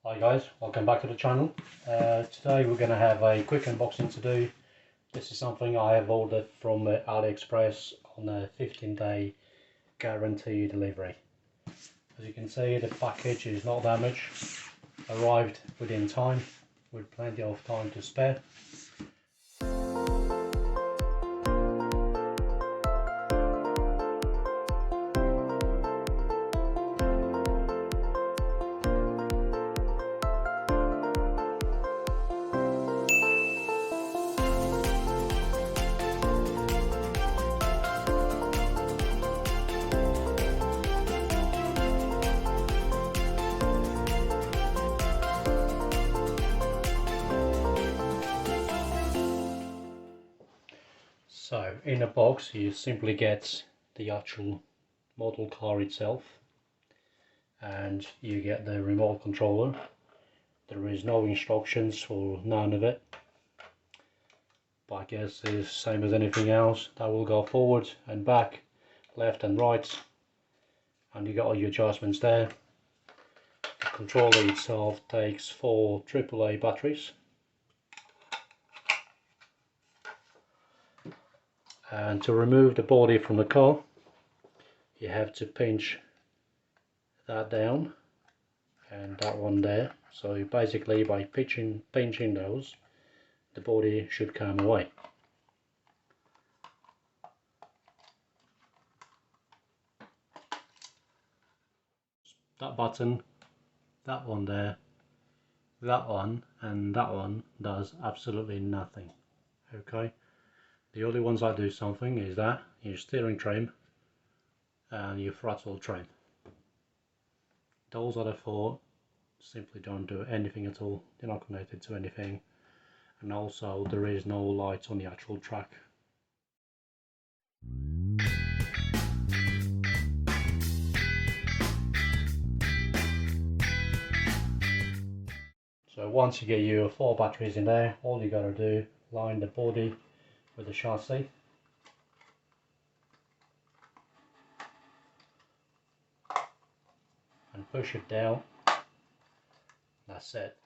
Hi guys, welcome back to the channel. Today we're going to have a quick unboxing to do. This is something I have ordered from AliExpress on a 15-day guarantee delivery. As you can see, the package is not damaged, arrived within time with plenty of time to spare. So in a box you simply get the actual model car itself, and you get the remote controller. There is no instructions or none of it, but I guess it's the same as anything else. That will go forward and back, left and right, and you got all your adjustments there. The controller itself takes 4 AAA batteries, and to remove the body from the car you have to pinch that down and that one there. So basically by pinching those, the body should come away. That button, that one there, that one and that one does absolutely nothing. Okay, the only ones that do something is that your steering trim and your throttle trim. Those other 4 simply don't do anything at all. They're not connected to anything, and also there is no lights on the actual track. So once you get your 4 batteries in there, all you gotta do, line the body with the chassis, and push it down. That's it.